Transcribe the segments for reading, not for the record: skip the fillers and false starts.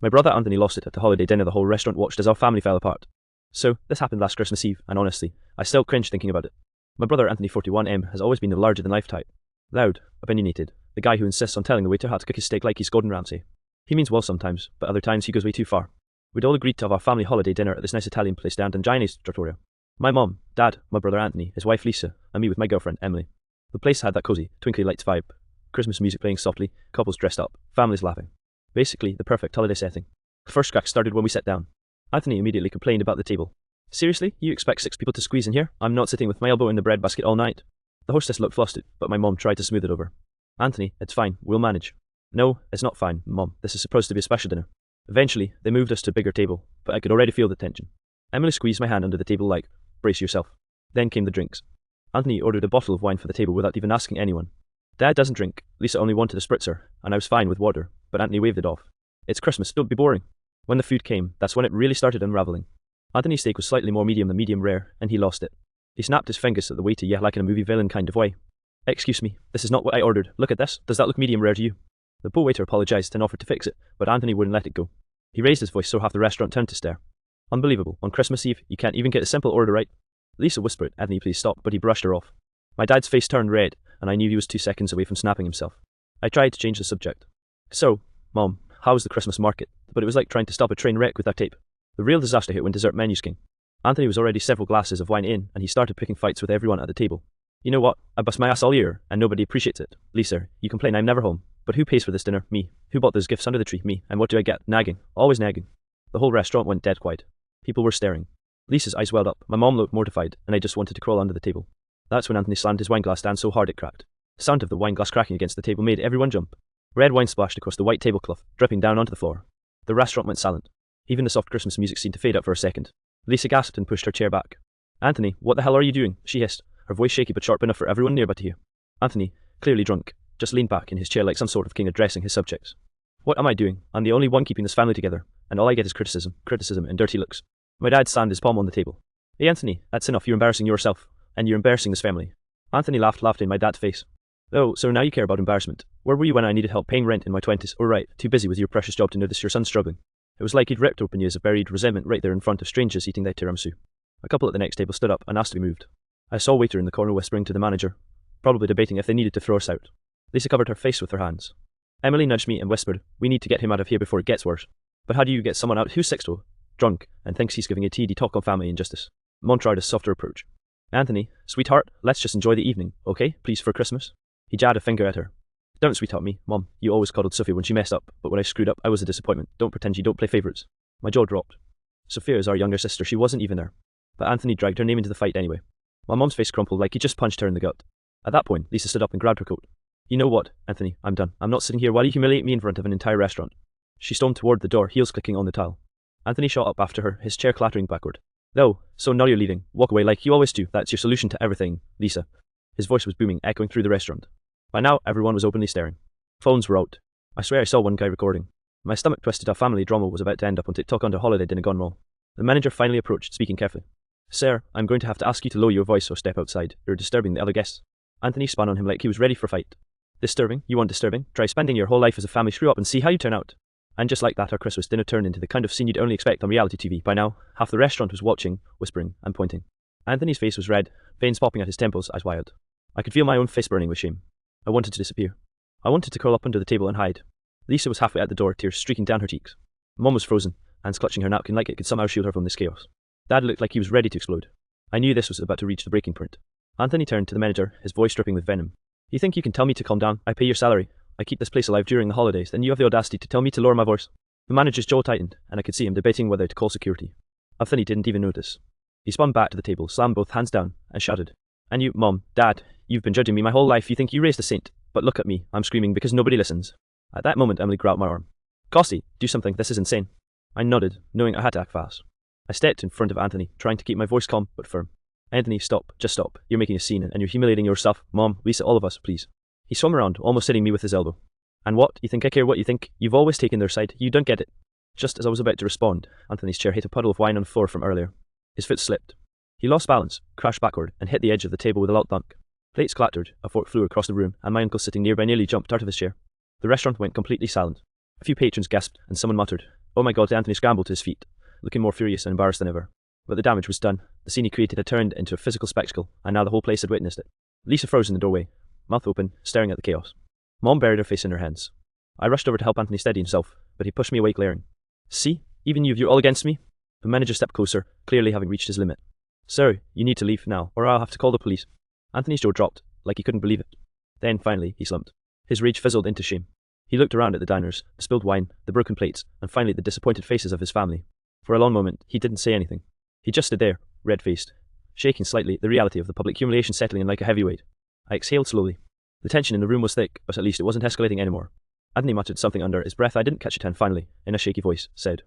My brother Anthony lost it at the holiday dinner. The whole restaurant watched as our family fell apart. So, this happened last Christmas Eve, and honestly, I still cringe thinking about it. My brother Anthony 41M has always been the larger-than-life type. Loud, opinionated, the guy who insists on telling the waiter how to cook his steak like he's Gordon Ramsay. He means well sometimes, but other times he goes way too far. We'd all agreed to have our family holiday dinner at this nice Italian place down in Gianni's Trattoria. My mom, dad, my brother Anthony, his wife Lisa, and me with my girlfriend Emily. The place had that cozy, twinkly lights vibe. Christmas music playing softly, couples dressed up, families laughing. Basically, the perfect holiday setting. The first crack started when we sat down. Anthony immediately complained about the table. Seriously? You expect 6 people to squeeze in here? I'm not sitting with my elbow in the breadbasket all night. The hostess looked flustered, but my mom tried to smooth it over. Anthony, it's fine, we'll manage. No, it's not fine, Mom. This is supposed to be a special dinner. Eventually, they moved us to a bigger table, but I could already feel the tension. Emily squeezed my hand under the table like, brace yourself. Then came the drinks. Anthony ordered a bottle of wine for the table without even asking anyone. Dad doesn't drink. Lisa only wanted a spritzer, and I was fine with water, but Anthony waved it off. It's Christmas, don't be boring. When the food came, that's when it really started unraveling. Anthony's steak was slightly more medium than medium rare, and he lost it. He snapped his fingers at the waiter, yeah, like in a movie villain kind of way. Excuse me, this is not what I ordered. Look at this. Does that look medium rare to you? The poor waiter apologized and offered to fix it, but Anthony wouldn't let it go. He raised his voice so half the restaurant turned to stare. Unbelievable. On Christmas Eve, you can't even get a simple order right. Lisa whispered, Anthony, please stop, but he brushed her off. My dad's face turned red, and I knew he was 2 seconds away from snapping himself. I tried to change the subject. So, Mom, how was the Christmas market? But it was like trying to stop a train wreck with duct tape. The real disaster hit when dessert menus came. Anthony was already several glasses of wine in, and he started picking fights with everyone at the table. You know what? I bust my ass all year, and nobody appreciates it. Lisa, you complain I'm never home. But who pays for this dinner? Me. Who bought those gifts under the tree? Me. And what do I get? Nagging. Always nagging. The whole restaurant went dead quiet. People were staring. Lisa's eyes welled up. My mom looked mortified, and I just wanted to crawl under the table. That's when Anthony slammed his wine glass down so hard it cracked. The sound of the wine glass cracking against the table made everyone jump. Red wine splashed across the white tablecloth, dripping down onto the floor. The restaurant went silent. Even the soft Christmas music seemed to fade out for a second. Lisa gasped and pushed her chair back. Anthony, what the hell are you doing? She hissed, her voice shaky but sharp enough for everyone nearby to hear. Anthony, clearly drunk, just leaned back in his chair like some sort of king addressing his subjects. What am I doing? I'm the only one keeping this family together, and all I get is criticism, and dirty looks. My dad slammed his palm on the table. Hey Anthony, that's enough, you're embarrassing yourself, and you're embarrassing this family. Anthony laughed in my dad's face. Oh, so now you care about embarrassment. Where were you when I needed help paying rent in my 20s? Oh right, too busy with your precious job to notice your son struggling. It was like he'd ripped open years of buried resentment right there in front of strangers eating their tiramisu. A couple at the next table stood up and asked to be moved. I saw a waiter in the corner whispering to the manager, probably debating if they needed to throw us out. Lisa covered her face with her hands. Emily nudged me and whispered, we need to get him out of here before it gets worse. But how do you get someone out who's 60, drunk, and thinks he's giving a TED talk on family injustice? Mom tried a softer approach. Anthony, sweetheart, let's just enjoy the evening, okay? Please, for Christmas. He jabbed a finger at her. Don't sweetheart me, Mom. You always coddled Sophia when she messed up, but when I screwed up, I was a disappointment. Don't pretend you don't play favourites. My jaw dropped. Sophia is our younger sister, she wasn't even there. But Anthony dragged her name into the fight anyway. My mom's face crumpled like he just punched her in the gut. At that point, Lisa stood up and grabbed her coat. You know what, Anthony, I'm done. I'm not sitting here while you humiliate me in front of an entire restaurant. She stormed toward the door, heels clicking on the tile. Anthony shot up after her, his chair clattering backward. No, so now you're leaving. Walk away like you always do. That's your solution to everything, Lisa. His voice was booming, echoing through the restaurant. By now, everyone was openly staring. Phones were out. I swear I saw one guy recording. My stomach twisted. Our family drama was about to end up on TikTok under holiday dinner gone wrong. The manager finally approached, speaking carefully. Sir, I'm going to have to ask you to lower your voice or step outside. You're disturbing the other guests. Anthony spun on him like he was ready for a fight. Disturbing? You want disturbing? Try spending your whole life as a family screw up and see how you turn out. And just like that, our Christmas dinner turned into the kind of scene you'd only expect on reality TV. By now, half the restaurant was watching, whispering, and pointing. Anthony's face was red, veins popping at his temples, eyes wide. I could feel my own face burning with shame. I wanted to disappear. I wanted to curl up under the table and hide. Lisa was halfway at the door, tears streaking down her cheeks. Mom was frozen, hands clutching her napkin like it could somehow shield her from this chaos. Dad looked like he was ready to explode. I knew this was about to reach the breaking point. Anthony turned to the manager, his voice dripping with venom. You think you can tell me to calm down? I pay your salary. I keep this place alive during the holidays, then you have the audacity to tell me to lower my voice. The manager's jaw tightened, and I could see him debating whether to call security. Anthony didn't even notice. He spun back to the table, slammed both hands down, and shouted. And you, Mom, Dad, you've been judging me my whole life. You think you raised a saint. But look at me, I'm screaming because nobody listens. At that moment, Emily grabbed my arm. Costy, do something, this is insane. I nodded, knowing I had to act fast. I stepped in front of Anthony, trying to keep my voice calm but firm. Anthony, stop, just stop. You're making a scene, and you're humiliating yourself. Mom, Lisa, all of us, please. He swung around, almost hitting me with his elbow. And what? You think I care what you think? You've always taken their side. You don't get it. Just as I was about to respond, Anthony's chair hit a puddle of wine on the floor from earlier. His foot slipped. He lost balance, crashed backward, and hit the edge of the table with a loud thunk. Plates clattered, a fork flew across the room, and my uncle sitting nearby nearly jumped out of his chair. The restaurant went completely silent. A few patrons gasped, and someone muttered, Oh my god, Anthony scrambled to his feet, looking more furious and embarrassed than ever. But the damage was done. The scene he created had turned into a physical spectacle, and now the whole place had witnessed it. Lisa froze in the doorway, mouth open, staring at the chaos. Mom buried her face in her hands. I rushed over to help Anthony steady himself, but he pushed me away, glaring. See? Even you're all against me? The manager stepped closer, clearly having reached his limit. Sir, you need to leave now, or I'll have to call the police. Anthony's jaw dropped, like he couldn't believe it. Then, finally, he slumped. His rage fizzled into shame. He looked around at the diners, the spilled wine, the broken plates, and finally the disappointed faces of his family. For a long moment, he didn't say anything. He just stood there, red-faced, shaking slightly, the reality of the public humiliation settling in like a heavy weight. I exhaled slowly. The tension in the room was thick, but at least it wasn't escalating anymore. Anthony muttered something under his breath I didn't catch it, and finally, in a shaky voice, said,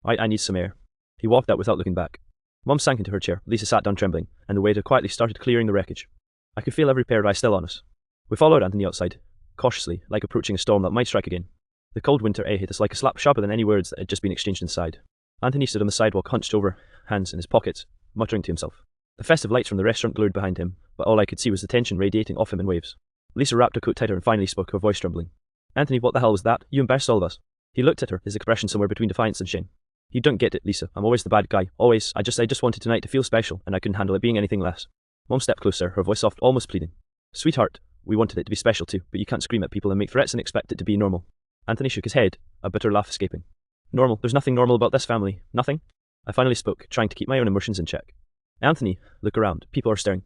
I need some air. He walked out without looking back. Mom sank into her chair, Lisa sat down trembling, and the waiter quietly started clearing the wreckage. I could feel every pair of eyes still on us. We followed Anthony outside, cautiously, like approaching a storm that might strike again. The cold winter air hit us like a slap sharper than any words that had just been exchanged inside. Anthony stood on the sidewalk hunched over, hands in his pockets, muttering to himself. The festive lights from the restaurant glowed behind him, but all I could see was the tension radiating off him in waves. Lisa wrapped her coat tighter and finally spoke, her voice trembling. Anthony, what the hell was that? You embarrassed all of us. He looked at her, his expression somewhere between defiance and shame. You don't get it, Lisa. I'm always the bad guy. Always. I just wanted tonight to feel special, and I couldn't handle it being anything less. Mom stepped closer, her voice soft, almost pleading. Sweetheart, we wanted it to be special too, but you can't scream at people and make threats and expect it to be normal. Anthony shook his head, a bitter laugh escaping. Normal? There's nothing normal about this family. Nothing? I finally spoke, trying to keep my own emotions in check. Anthony, look around. People are staring.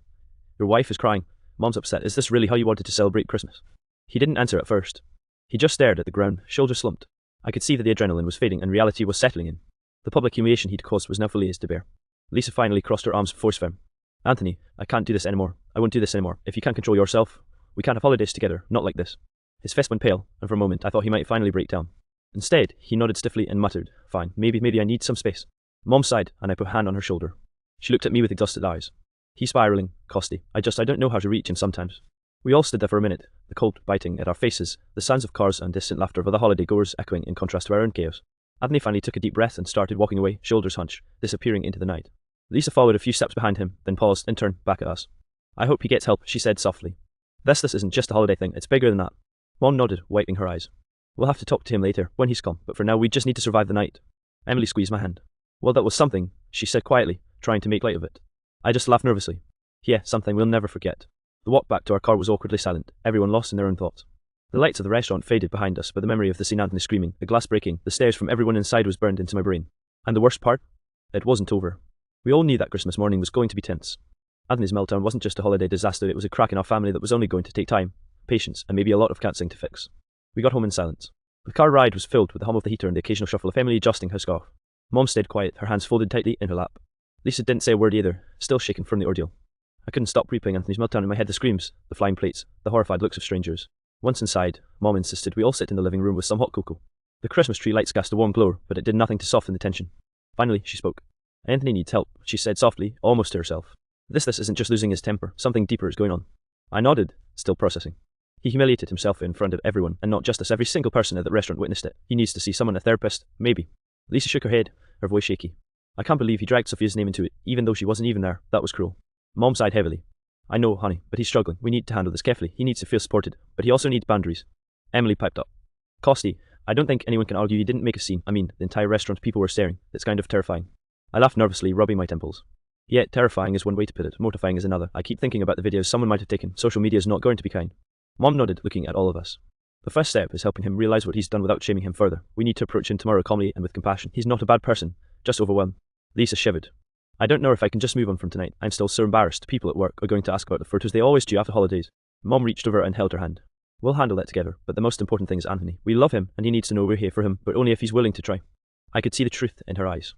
Your wife is crying. Mom's upset. Is this really how you wanted to celebrate Christmas? He didn't answer at first. He just stared at the ground, shoulders slumped. I could see that the adrenaline was fading and reality was settling in. The public humiliation he'd caused was now fully his to bear. Lisa finally crossed her arms force firm. Anthony, I can't do this anymore. I won't do this anymore. If you can't control yourself, we can't have holidays together, not like this. His face went pale, and for a moment I thought he might finally break down. Instead, he nodded stiffly and muttered, Fine, maybe I need some space. Mom sighed, and I put a hand on her shoulder. She looked at me with exhausted eyes. He's spiraling, Costy. I don't know how to reach him sometimes. We all stood there for a minute, the cold biting at our faces, the sounds of cars and distant laughter of other holiday goers echoing in contrast to our own chaos. Anthony finally took a deep breath and started walking away, shoulders hunched, disappearing into the night. Lisa followed a few steps behind him, then paused and turned back at us. I hope he gets help, she said softly. This isn't just a holiday thing, it's bigger than that. Mom nodded, wiping her eyes. We'll have to talk to him later, when he's calm, but for now we just need to survive the night. Emily squeezed my hand. Well, that was something, she said quietly, trying to make light of it. I just laughed nervously. Yeah, something we'll never forget. The walk back to our car was awkwardly silent, everyone lost in their own thoughts. The lights of the restaurant faded behind us, but the memory of the scene, Anthony screaming, the glass breaking, the stares from everyone inside was burned into my brain. And the worst part? It wasn't over. We all knew that Christmas morning was going to be tense. Anthony's meltdown wasn't just a holiday disaster, it was a crack in our family that was only going to take time, patience, and maybe a lot of counselling to fix. We got home in silence. The car ride was filled with the hum of the heater and the occasional shuffle of Emily adjusting her scarf. Mom stayed quiet, her hands folded tightly in her lap. Lisa didn't say a word either, still shaken from the ordeal. I couldn't stop replaying Anthony's meltdown in my head, the screams, the flying plates, the horrified looks of strangers. Once inside, Mom insisted we all sit in the living room with some hot cocoa. The Christmas tree lights cast a warm glow, but it did nothing to soften the tension. Finally, she spoke. Anthony needs help, she said softly, almost to herself. This isn't just losing his temper, something deeper is going on. I nodded, still processing. He humiliated himself in front of everyone, and not just us, every single person at the restaurant witnessed it. He needs to see someone, a therapist, maybe. Lisa shook her head, her voice shaky. I can't believe he dragged Sophia's name into it, even though she wasn't even there. That was cruel. Mom sighed heavily. I know, honey, but he's struggling. We need to handle this carefully. He needs to feel supported, but he also needs boundaries. Emily piped up. Costy, I don't think anyone can argue you didn't make a scene. I mean, the entire restaurant, people were staring. It's kind of terrifying. I laughed nervously, rubbing my temples. Yet, terrifying is one way to put it, mortifying is another. I keep thinking about the videos someone might have taken. Social media is not going to be kind. Mom nodded, looking at all of us. The first step is helping him realize what he's done without shaming him further. We need to approach him tomorrow calmly and with compassion. He's not a bad person, just overwhelmed. Lisa shivered. I don't know if I can just move on from tonight. I'm still so embarrassed. People at work are going to ask about the photos they always do after holidays. Mom reached over and held her hand. We'll handle that together, but the most important thing is Anthony. We love him, and he needs to know we're here for him, but only if he's willing to try. I could see the truth in her eyes.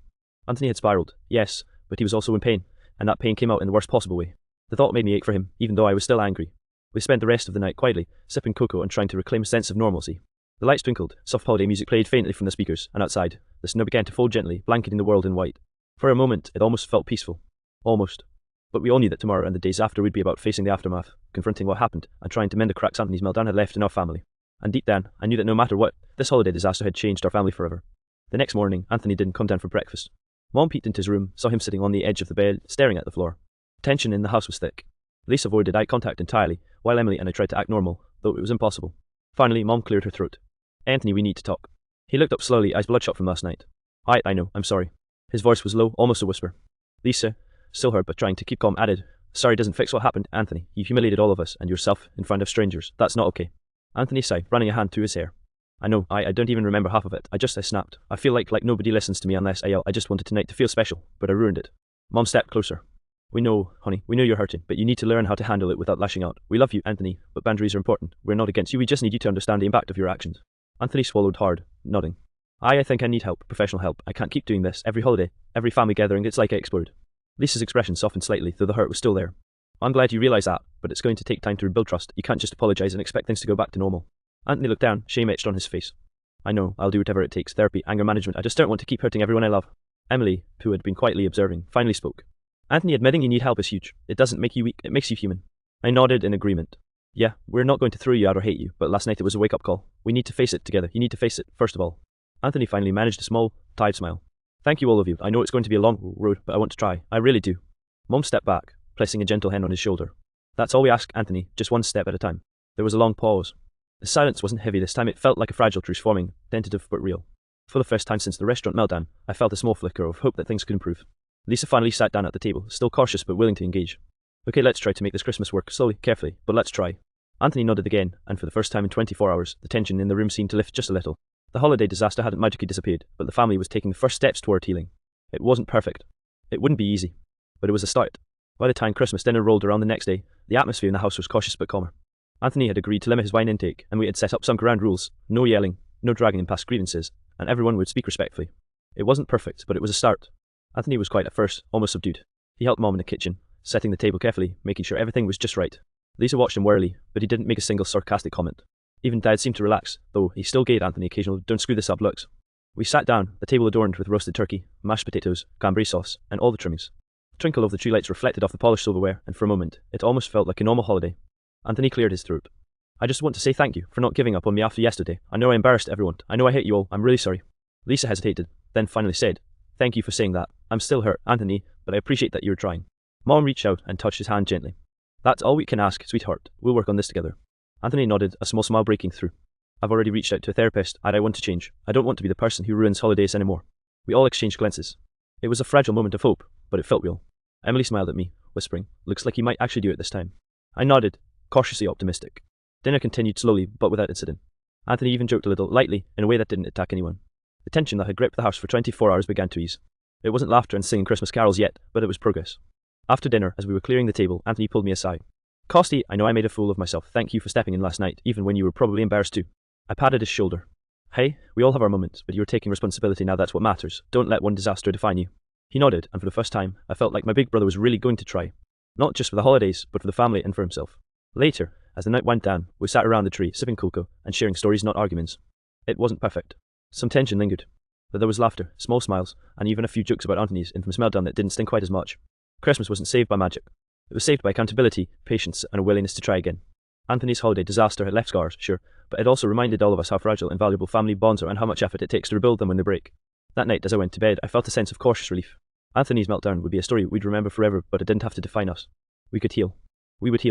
Anthony had spiraled, yes, but he was also in pain, and that pain came out in the worst possible way. The thought made me ache for him, even though I was still angry. We spent the rest of the night quietly, sipping cocoa and trying to reclaim a sense of normalcy. The lights twinkled, soft holiday music played faintly from the speakers, and outside, the snow began to fold gently, blanketing the world in white. For a moment, it almost felt peaceful. Almost. But we all knew that tomorrow and the days after would be about facing the aftermath, confronting what happened, and trying to mend the cracks Anthony's meltdown had left in our family. And deep down, I knew that no matter what, this holiday disaster had changed our family forever. The next morning, Anthony didn't come down for breakfast. Mom peeked into his room, saw him sitting on the edge of the bed, staring at the floor. Tension in the house was thick. Lisa avoided eye contact entirely, while Emily and I tried to act normal, though it was impossible. Finally, Mom cleared her throat. Anthony, we need to talk. He looked up slowly, eyes bloodshot from last night. I know, I'm sorry. His voice was low, almost a whisper. Lisa, still hurt but trying to keep calm, added, sorry doesn't fix what happened, Anthony. You humiliated all of us and yourself in front of strangers. That's not okay. Anthony sighed, running a hand through his hair. I know, I don't even remember half of it. I snapped. I feel like nobody listens to me unless I yell. I just wanted tonight to feel special, but I ruined it. Mom stepped closer. We know, honey, we know you're hurting, but you need to learn how to handle it without lashing out. We love you, Anthony, but boundaries are important. We're not against you, we just need you to understand the impact of your actions. Anthony swallowed hard, nodding. I think I need help, professional help. I can't keep doing this. Every holiday, every family gathering, it's like I explode. Lisa's expression softened slightly, though the hurt was still there. I'm glad you realise that, but it's going to take time to rebuild trust. You can't just apologise and expect things to go back to normal. Anthony looked down, shame etched on his face. I know, I'll do whatever it takes. Therapy, anger management. I just don't want to keep hurting everyone I love. Emily, who had been quietly observing, finally spoke. Anthony, admitting you need help is huge. It doesn't make you weak, it makes you human. I nodded in agreement. Yeah, we're not going to throw you out or hate you, but last night it was a wake-up call. We need to face it together. You need to face it, first of all. Anthony finally managed a small, tired smile. Thank you all of you. I know it's going to be a long road, but I want to try. I really do. Mom stepped back, placing a gentle hand on his shoulder. That's all we ask, Anthony, just one step at a time. There was a long pause. The silence wasn't heavy this time, it felt like a fragile truce forming, tentative but real. For the first time since the restaurant meltdown, I felt a small flicker of hope that things could improve. Lisa finally sat down at the table, still cautious but willing to engage. Okay, let's try to make this Christmas work, slowly, carefully, but let's try. Anthony nodded again, and for the first time in 24 hours, the tension in the room seemed to lift just a little. The holiday disaster hadn't magically disappeared, but the family was taking the first steps toward healing. It wasn't perfect. It wouldn't be easy. But it was a start. By the time Christmas dinner rolled around the next day, the atmosphere in the house was cautious but calmer. Anthony had agreed to limit his wine intake, and we had set up some ground rules. No yelling, no dragging in past grievances, and everyone would speak respectfully. It wasn't perfect, but it was a start. Anthony was quiet at first, almost subdued. He helped Mom in the kitchen, setting the table carefully, making sure everything was just right. Lisa watched him warily, but he didn't make a single sarcastic comment. Even Dad seemed to relax, though he still gave Anthony occasional don't screw this up looks. We sat down, the table adorned with roasted turkey, mashed potatoes, cranberry sauce, and all the trimmings. The twinkle of the tree lights reflected off the polished silverware, and for a moment, it almost felt like a normal holiday. Anthony cleared his throat. I just want to say thank you for not giving up on me after yesterday. I know I embarrassed everyone. I know I hate you all. I'm really sorry. Lisa hesitated, then finally said, Thank you for saying that. I'm still hurt, Anthony, but I appreciate that you're trying. Mom reached out and touched his hand gently. That's all we can ask, sweetheart. We'll work on this together. Anthony nodded, a small smile breaking through. I've already reached out to a therapist, and I want to change. I don't want to be the person who ruins holidays anymore. We all exchanged glances. It was a fragile moment of hope, but it felt real. Emily smiled at me, whispering, Looks like you might actually do it this time. I nodded, cautiously optimistic. Dinner continued slowly, but without incident. Anthony even joked a little, lightly, in a way that didn't attack anyone. The tension that had gripped the house for 24 hours began to ease. It wasn't laughter and singing Christmas carols yet, but it was progress. After dinner, as we were clearing the table, Anthony pulled me aside. Costy, I know I made a fool of myself. Thank you for stepping in last night, even when you were probably embarrassed too. I patted his shoulder. Hey, we all have our moments, but you're taking responsibility now, that's what matters. Don't let one disaster define you. He nodded, and for the first time, I felt like my big brother was really going to try. Not just for the holidays, but for the family and for himself. Later, as the night went down, we sat around the tree, sipping cocoa, and sharing stories, not arguments. It wasn't perfect. Some tension lingered. But there was laughter, small smiles, and even a few jokes about Anthony's infamous meltdown that didn't sting quite as much. Christmas wasn't saved by magic. It was saved by accountability, patience, and a willingness to try again. Anthony's holiday disaster had left scars, sure, but it also reminded all of us how fragile and valuable family bonds are and how much effort it takes to rebuild them when they break. That night, as I went to bed, I felt a sense of cautious relief. Anthony's meltdown would be a story we'd remember forever, but it didn't have to define us. We could heal. We would heal.